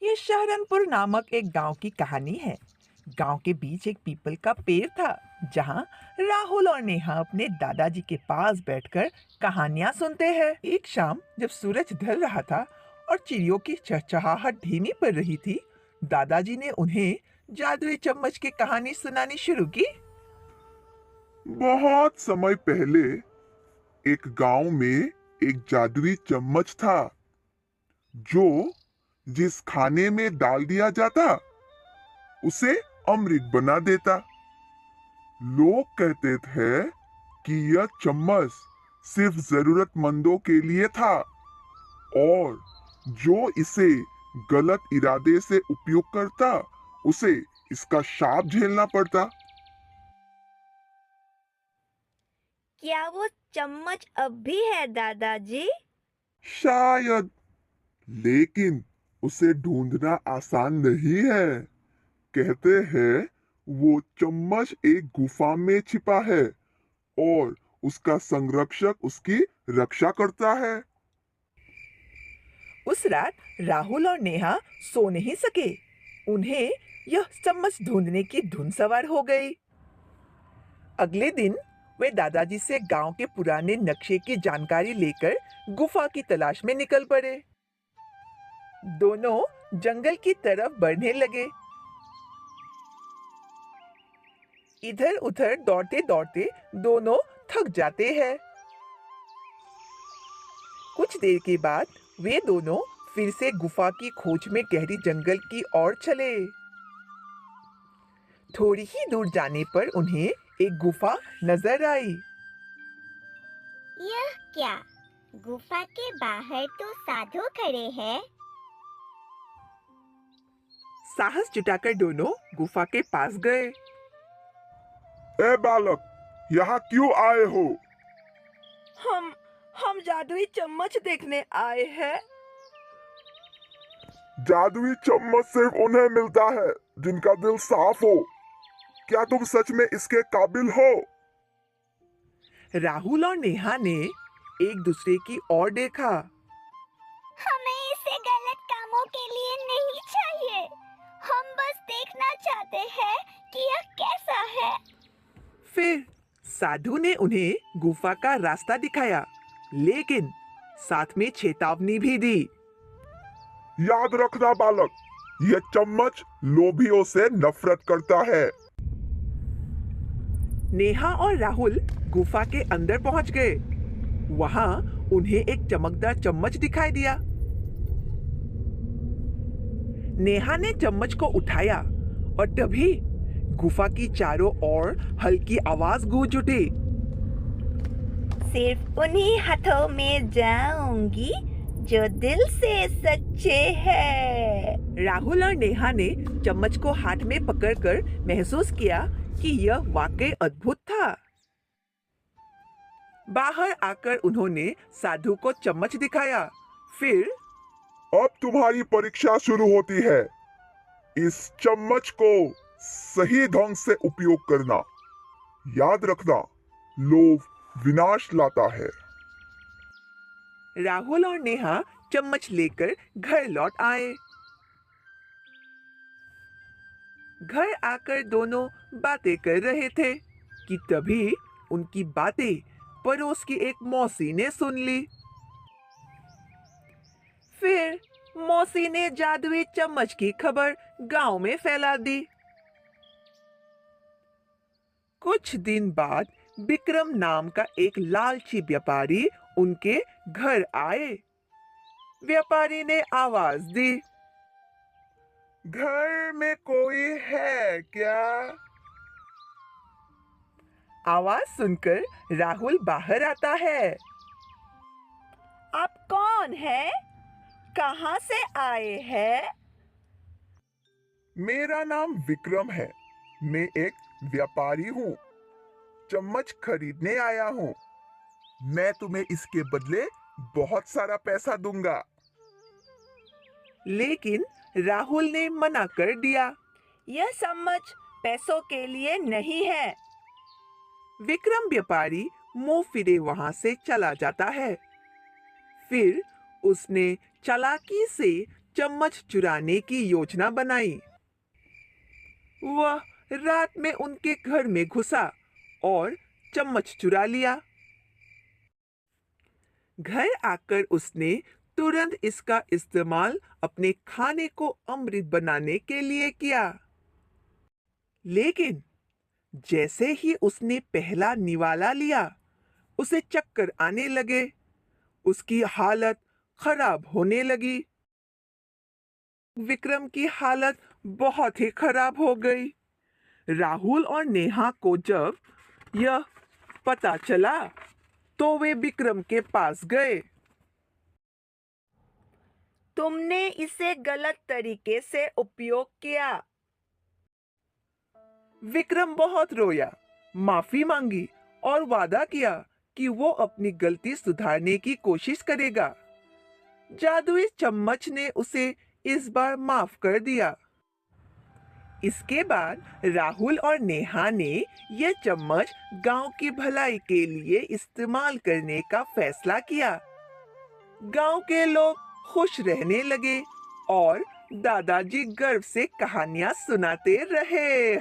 ये सहारनपुर नामक एक गांव की कहानी है। गांव के बीच एक पीपल का पेड़ था, जहां राहुल और नेहा अपने दादाजी के पास बैठकर कहानियां सुनते हैं। एक शाम जब सूरज ढल रहा था और चिड़ियों की चहचहाहट धीमी पड़ रही थी, दादाजी ने उन्हें जादुई चम्मच की कहानी सुनानी शुरू की। बहुत समय पहले एक गांव में एक जादुई चम्मच था जो जिस खाने में डाल दिया जाता उसे अमृत बना देता। लोग कहते थे कि यह चम्मच सिर्फ जरूरतमंदों के लिए था और जो इसे गलत इरादे से उपयोग करता उसे इसका शाप झेलना पड़ता। क्या वो चम्मच अब भी है दादाजी? शायद, लेकिन उसे ढूंढना आसान नहीं है। कहते हैं वो चम्मच एक गुफा में छिपा है और उसका संरक्षक उसकी रक्षा करता है। उस रात राहुल और नेहा सो नहीं सके। उन्हें यह चम्मच ढूंढने की धुन सवार हो गई। अगले दिन वे दादाजी से गांव के पुराने नक्शे की जानकारी लेकर गुफा की तलाश में निकल पड़े। दोनों जंगल की तरफ बढ़ने लगे। इधर उधर दौड़ते दौड़ते दोनों थक जाते हैं। कुछ देर के बाद वे दोनों फिर से गुफा की खोज में गहरी जंगल की ओर चले। थोड़ी ही दूर जाने पर उन्हें एक गुफा नजर आई। यह क्या? गुफा के बाहर तो साधु खड़े हैं। साहस जुटाकर दोनों गुफा के पास गए। ए बालक, यहाँ क्यों आए हो? हम हम जादुई चम्मच देखने आए हैं। जादुई चम्मच सिर्फ उन्हें मिलता है जिनका दिल साफ हो। क्या तुम सच में इसके काबिल हो? राहुल और नेहा ने एक दूसरे की ओर देखा। हमें इसे गलत कामों के लिए नहीं चाहिए। हम बस देखना चाहते हैं कि यह कैसा है। फिर साधु ने उन्हें गुफा का रास्ता दिखाया, लेकिन साथ में चेतावनी भी दी। याद रखना बालक, यह चम्मच लोभियों से नफरत करता है। नेहा और राहुल गुफा के अंदर पहुंच गए। वहां उन्हें एक चमकदार चम्मच दिखाई दिया। नेहा ने चम्मच को उठाया और तभी गुफा की चारों ओर हल्की आवाज गूंज उठी। सिर्फ उन्हीं हाथों में जाऊंगी जो दिल से सच्चे हैं। राहुल और नेहा ने चम्मच को हाथ में पकड़कर महसूस किया कि यह वाकई अद्भुत था। बाहर आकर उन्होंने साधु को चम्मच दिखाया। फिर अब तुम्हारी परीक्षा शुरू होती है। इस चम्मच को सही ढंग से उपयोग करना। याद रखना, लोभ विनाश लाता है। राहुल और नेहा चम्मच लेकर घर लौट आए। घर आकर दोनों बातें कर रहे थे कि तभी उनकी बातें पड़ोस की एक मौसी ने सुन ली। फिर मौसी ने जादुई चम्मच की खबर गांव में फैला दी। कुछ दिन बाद विक्रम नाम का एक लालची व्यापारी उनके घर आए। व्यापारी ने आवाज दी, घर में कोई है क्या? आवाज सुनकर राहुल बाहर आता है। आप कौन हैं? कहां से आए हैं? मेरा नाम विक्रम है। मैं एक व्यापारी हूँ। चम्मच खरीदने आया हूँ। मैं तुम्हें इसके बदले बहुत सारा पैसा दूंगा। लेकिन राहुल ने मना कर दिया। यह चम्मच पैसों के लिए नहीं है। विक्रम व्यापारी मुंह फिरे वहां से चला जाता है। फिर उसने चालाकी से चम्मच चुराने की योजना बनाई। वह रात में उनके घर में घुसा और चम्मच चुरा लिया। घर आकर उसने तुरंत इसका इस्तेमाल अपने खाने को अमृत बनाने के लिए किया। लेकिन जैसे ही उसने पहला निवाला लिया, उसे चक्कर आने लगे। उसकी हालत खराब होने लगी। विक्रम की हालत बहुत ही खराब हो गई। राहुल और नेहा को जब यह पता चला तो वे विक्रम के पास गए। तुमने इसे गलत तरीके से उपयोग किया। विक्रम बहुत रोया, माफी मांगी और वादा किया कि वो अपनी गलती सुधारने की कोशिश करेगा। जादुई चम्मच ने उसे इस बार माफ कर दिया। इसके बाद राहुल और नेहा ने यह चम्मच गांव की भलाई के लिए इस्तेमाल करने का फैसला किया। गांव के लोग खुश रहने लगे और दादाजी गर्व से कहानियां सुनाते रहे।